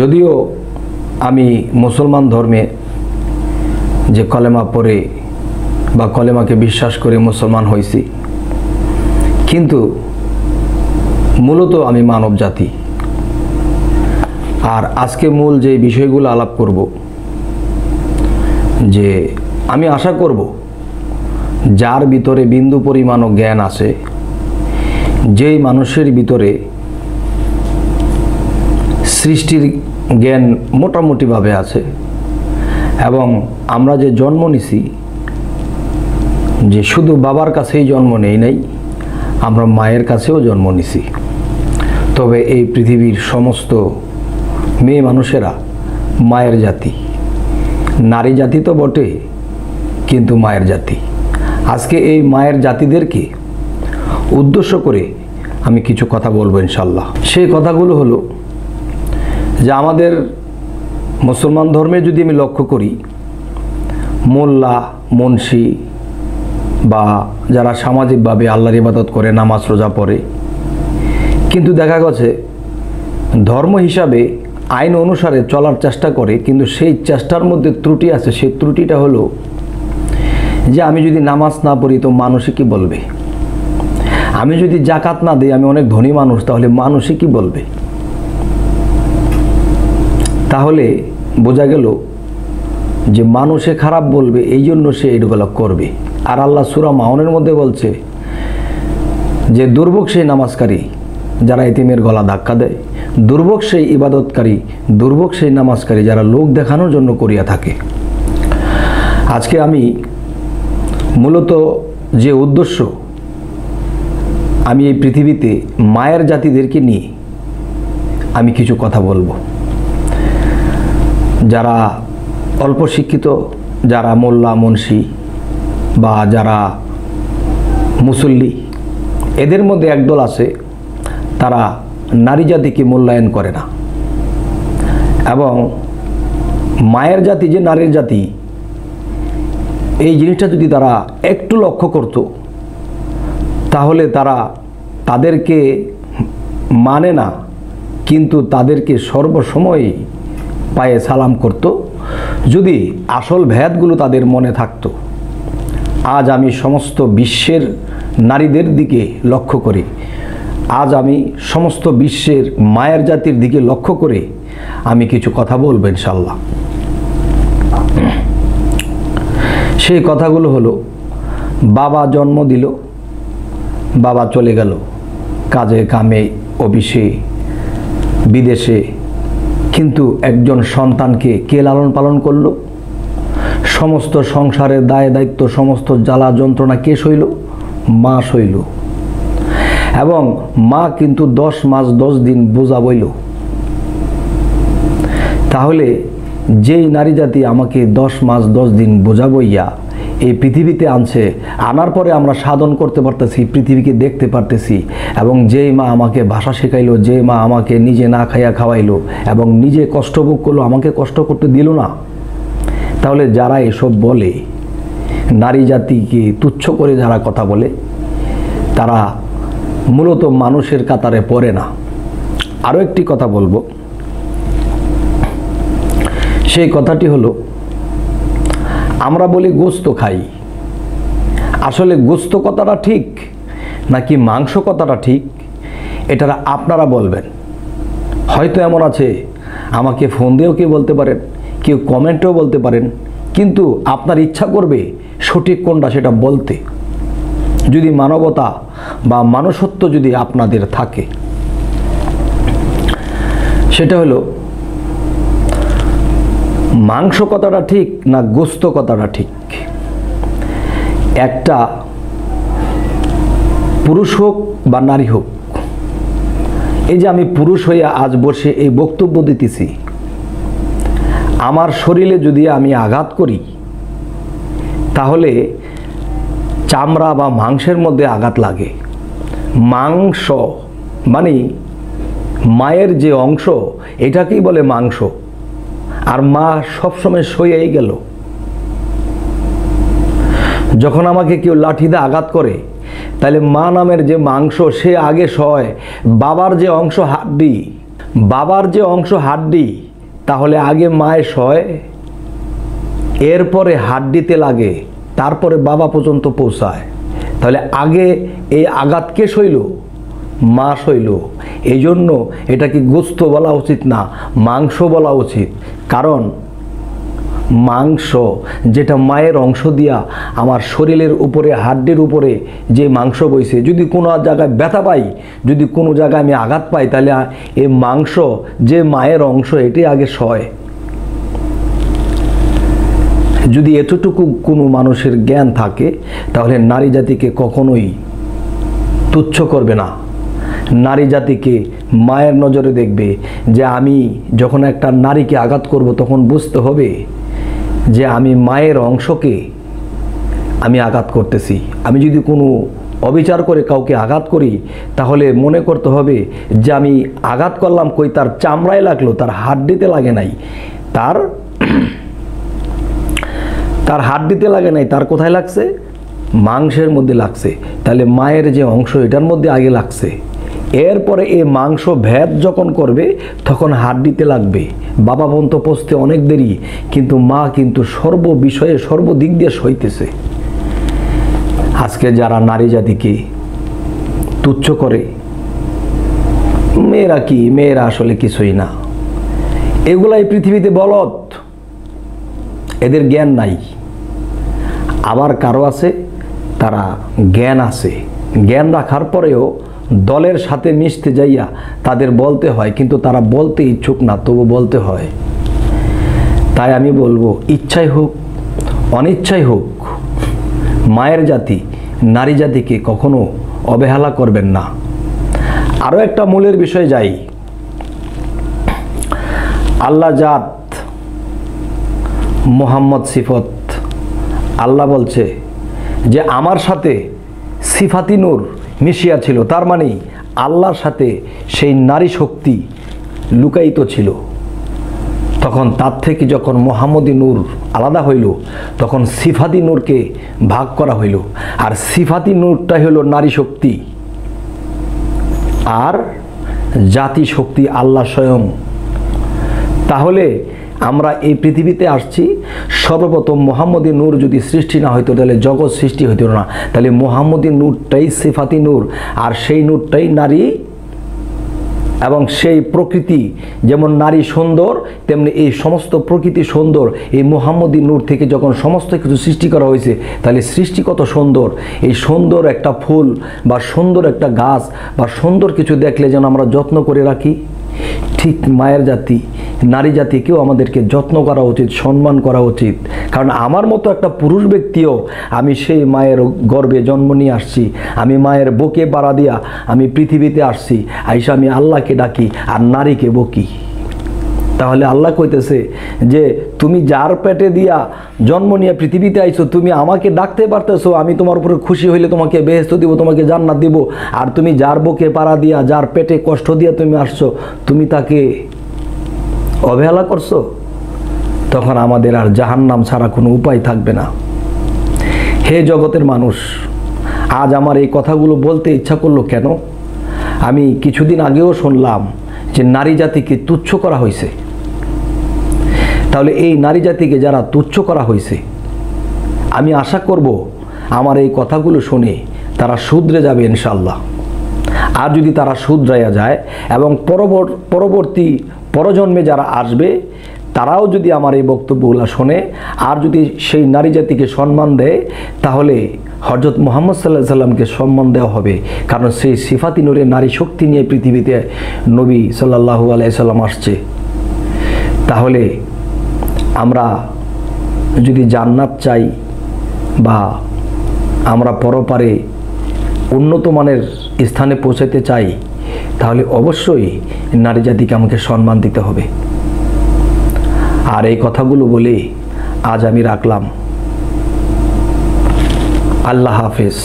যদিও আমি মুসলমান ধর্মে যে কলেমা পড়ে বা কলেমাকে বিশ্বাস করে মুসলমান হয়েছি, কিন্তু মূলত আমি মানব জাতি। আর আজকে মূল যে বিষয়গুলো আলাপ করব, যে আমি আশা করব যার ভিতরে বিন্দু পরিমাণও জ্ঞান আছে, যেই মানুষের ভিতরে সৃষ্টির জ্ঞান মোটামুটিভাবে আছে, এবং আমরা যে জন্ম নিছি, যে শুধু বাবার কাছেই জন্ম নেই নাই, আমরা মায়ের কাছেও জন্ম নিছি। তবে এই পৃথিবীর সমস্ত মেয়ে মানুষেরা মায়ের জাতি, নারী জাতি তো বটে, কিন্তু মায়ের জাতি। আজকে এই মায়ের জাতিদেরকে উদ্দেশ্য করে আমি কিছু কথা বলবো ইনশাল্লাহ। সেই কথাগুলো হলো যে আমাদের মুসলমান ধর্মে যদি আমি লক্ষ্য করি, মোল্লা, মুন্সি বা যারা সামাজিকভাবে আল্লাহর ইবাদত করে, নামাজ রোজা পড়ে, কিন্তু দেখা গেছে ধর্ম হিসাবে আইন অনুসারে চলার চেষ্টা করে, কিন্তু সেই চেষ্টার মধ্যে ত্রুটি আছে। সেই ত্রুটিটা হলো যে আমি যদি নামাজ না পড়ি তো মানুষই কি বলবে, আমি যদি জাকাত না দিই, আমি অনেক ধনী মানুষ, তাহলে মানুষই কি বলবে। তাহলে বোঝা গেল যে মানুষে খারাপ বলবে, এই জন্য সে এগুলো করবে। আর আল্লাহ সূরা মাউনের মধ্যে বলছে যে দুর্ভোগ সেই নামাজকারী যারা এতিমের গলা ধাক্কা দেয়, দুর্ভোগ সেই ইবাদতকারী, দুর্ভোগ সেই নামাজকারী যারা লোক দেখানোর জন্য করিয়া থাকে। আজকে আমি মূলত যে উদ্দেশ্য, আমি এই পৃথিবীতে মায়ের জাতিদেরকে নিয়ে আমি কিছু কথা বলবো। যারা অল্প শিক্ষিত, যারা মোল্লা মুন্সি বা যারা মুসল্লি, এদের মধ্যে একদল আছে তারা নারী জাতিকে মূল্যায়ন করে না, এবং মায়ের জাতি যে নারীর জাতি, এই জিনিসটা যদি তারা একটু লক্ষ্য করত, তাহলে তারা তাদেরকে মানে না, কিন্তু তাদেরকে সর্বসময় পায়ে সালাম করত, যদি আসল ভেদগুলো তাদের মনে থাকতো। আজ আমি সমস্ত বিশ্বের নারীদের দিকে লক্ষ্য করি, আজ আমি সমস্ত বিশ্বের মায়ের জাতির দিকে লক্ষ্য করে আমি কিছু কথা বলবো ইনশাল্লাহ। সেই কথাগুলো হলো, বাবা জন্ম দিল, বাবা চলে গেল কাজে কামে, অফিসে, বিদেশে, কিন্তু একজন সন্তানকে কে লালন পালন করলো? সমস্ত সংসারের দায় দায়িত্ব, সমস্ত জ্বালা যন্ত্রণা কে সইল? মা সইল। এবং মা কিন্তু 10 মাস 10 দিন বোঝা বইল। তাহলে যেই নারী জাতি আমাকে 10 মাস 10 দিন বোঝা বইয়া এই পৃথিবীতে আনছে, আনার পরে আমরা সাধন করতে পারতেছি, পৃথিবীকে দেখতে পারতেছি, এবং যেই মা আমাকে ভাষা শেখাইলো, যে মা আমাকে নিজে না খাইয়া খাওয়াইলো এবং নিজে কষ্ট ভোগ করলো, আমাকে কষ্ট করতে দিল না, তাহলে যারা এসব বলে, নারী জাতিকে তুচ্ছ করে যারা কথা বলে, তারা মূলত মানুষের কাতারে পড়ে না। আরও একটি কথা বলবো, সেই কথাটি হলো, আমরা বলি গোস্ত খাই, আসলে গোস্ত কথাটা ঠিক নাকি মাংস কথাটা ঠিক, এটা আপনারা বলবেন। হয়তো এমন আছে, আমাকে ফোন দিয়েও কেউ বলতে পারেন, কেউ কমেন্টেও বলতে পারেন, কিন্তু আপনার ইচ্ছা করবে সঠিক কোনটা সেটা বলতে, যদি মানবতা বা মানুষত্ব যদি আপনাদের থাকে। সেটা হলো, মাংস কথাটা ঠিক না গোস্ত কথাটা ঠিক? একটা পুরুষ হোক বা নারী হোক, এই যে আমি পুরুষ হইয়া আজ বসে এই বক্তব্য দিতেছি, আমার শরীরে যদি আমি আঘাত করি, তাহলে চামড়া বা মাংসের মধ্যে আঘাত লাগে। মাংস মানে মায়ের যে অংশ, এটাকেই বলে মাংস। আর মা সবসময় সইয়াই গেল। যখন আমাকে কেউ লাঠি দিয়ে আঘাত করে, তাহলে মা নামের যে মাংস সে আগে সয়, বাবার যে অংশ হাড্ডি বাবার যে অংশ হাড্ডি, তাহলে আগে মায় সয়, এরপরে হাড্ডিতে লাগে, তারপরে বাবা পর্যন্ত পৌঁছায়। তাহলে আগে এই আঘাত কে সইল? মা সইল। এই জন্য এটাকে গোস্ত বলা উচিত না, মাংস বলা উচিত। কারণ মাংস যেটা মায়ের অংশ দিয়া আমার শরীরের উপরে, হাড্ডির উপরে যে মাংস বইছে, যদি কোনো জায়গায় ব্যথা পাই, যদি কোনো জায়গায় আমি আঘাত পাই, তাহলে এই মাংস যে মায়ের অংশ এটি আগে সয়। যদি এতটুকু কোনো মানুষের জ্ঞান থাকে, তাহলে নারী জাতিকে কখনোই তুচ্ছ করবে না। নারী জাতিকে মায়ের নজরে দেখবে। যে আমি যখন একটা নারীকে আঘাত করব, তখন বুঝতে হবে যে আমি মায়ের অংশকে আমি আঘাত করতেছি। আমি যদি কোনো অবিচার করে কাউকে আঘাত করি, তাহলে মনে করতে হবে যে আমি আঘাত করলাম কই তার চামড়ায় লাগলো, তার হাড্ডিতে লাগে নাই, তার হাড্ডিতে লাগে নাই, তার কোথায় লাগছে? মাংসের মধ্যে লাগছে। তাহলে মায়ের যে অংশ এটার মধ্যে আগে লাগছে, এরপরে এই মাংস ভেদ যখন করবে তখন হাড্ডিতে লাগবে। বাবা পর্যন্ত পৌঁছতে অনেক দেরি, কিন্তু মা কিন্তু সর্ববিষয়ে সর্বদিক দিয়ে সইতেছে। আজকে যারা নারী জাতিকে তুচ্ছ করে, মেয়েরা কি, মেয়েরা আসলে কিছুই না, এগুলাই পৃথিবীতে বলদ, এদের জ্ঞান নাই। আবার কারো আছে, তারা জ্ঞান আছে, জ্ঞান রাখার পরেও দলের সাথে মিশতে যাইয়া তাদের বলতে হয়, কিন্তু তারা বলতে ইচ্ছুক না, তবু বলতে হয়। তাই আমি বলবো, ইচ্ছাই হোক অনিচ্ছাই হোক, মায়ের জাতি নারী জাতিকে কখনো অবহেলা করবেন না। আরও একটা মূলের বিষয় যাই। আল্লাহ জাত, মুহাম্মদ সিফত। আল্লাহ বলছে যে আমার সাথে সিফাতি নূর মিশিয়া ছিল, তার মানে আল্লাহর সাথে সেই নারী শক্তি লুকায়িত ছিল। তখন তার থেকে যখন মুহাম্মদী নূর আলাদা হইল, তখন সিফাতি নূরকে ভাগ করা হইল। আর সিফাতি নূরটাই হলো নারী শক্তি, আর জাতি শক্তি আল্লাহ স্বয়ং। তাহলে আমরা এই পৃথিবীতে আসছি, সর্বপ্রথম মুহাম্মদী নূর যদি সৃষ্টি না হইতো, তাহলে জগৎ সৃষ্টি হইতো না। তাহলে মুহাম্মদী নূরটাই সিফাতি নূর, আর সেই নূরটাই নারী। এবং সেই প্রকৃতি যেমন নারী সুন্দর, তেমনি এই সমস্ত প্রকৃতি সুন্দর। এই মুহাম্মদী নূর থেকে যখন সমস্ত কিছু সৃষ্টি করা হয়েছে, তাহলে সৃষ্টি কত সুন্দর। এই সুন্দর একটা ফুল বা সুন্দর একটা গাছ বা সুন্দর কিছু দেখলে যেন আমরা যত্ন করে রাখি, ঠিক মায়ের জাতি নারী জাতিকেও আমাদেরকে যত্ন করা উচিত, সম্মান করা উচিত। কারণ আমার মতো একটা পুরুষ ব্যক্তিও, আমি সেই মায়ের গর্ভে জন্ম নিয়ে আসছি, আমি মায়ের বুকে পাড়া দিয়া আমি পৃথিবীতে আসছি, আইসা আমি আল্লাহকে ডাকি আর নারীকে বকি। তাহলে আল্লাহ কইতেছে যে তুমি যার পেটে দিয়া জন্ম নিয়ে পৃথিবীতে আইছো, তুমি আমাকে ডাকতে পারতেছো, আমি তোমার উপরে খুশি হইলে তোমাকে বেহেশত দিব, তোমাকে জান্নাত দিব। আর তুমি যার বুকে পাড়া দিয়া, যার পেটে কষ্ট দিয়া তুমি আসছো, তুমি তাকে অবহেলা করছো, তখন আমাদের আর জাহান্নাম ছাড়া কোনো উপায় থাকবে না। হে জগতের মানুষ, আজ আমার এই কথাগুলো বলতে ইচ্ছা করলো কেন? আমি কিছুদিন আগেও শুনলাম যে নারী জাতিকে তুচ্ছ করা হয়েছে। তাহলে এই নারী জাতিকে যারা তুচ্ছ করা হয়েছে, আমি আশা করব আমার এই কথাগুলো শুনে তারা শুধরে যাবে ইনশাআল্লাহ। আর যদি তারা শুধরাইয়া যায় এবং পরবর্তী পরজন্মে যারা আসবে, তারাও যদি আমার এই বক্তব্যগুলো শোনে আর যদি সেই নারী জাতিকে সম্মান দেয়, তাহলে হযরত মুহাম্মদ সাল্লাল্লাহু আলাইহি সাল্লামকে সম্মান দেওয়া হবে। কারণ সেই সিফাতি নূরে নারী শক্তি নিয়ে পৃথিবীতে নবী সাল্লাল্লাহু আলাইহি সাল্লাম আসছে। তাহলে আমরা যদি জান্নাত চাই বা আমরা পরপারে উন্নত মানের স্থানে পৌঁছাতে চাই, তাহলে অবশ্যই নারী জাতিকে আমাকে সম্মান দিতে হবে। আর এই কথাগুলো বলে আজ আমি রাখলাম। আল্লাহ হাফেজ।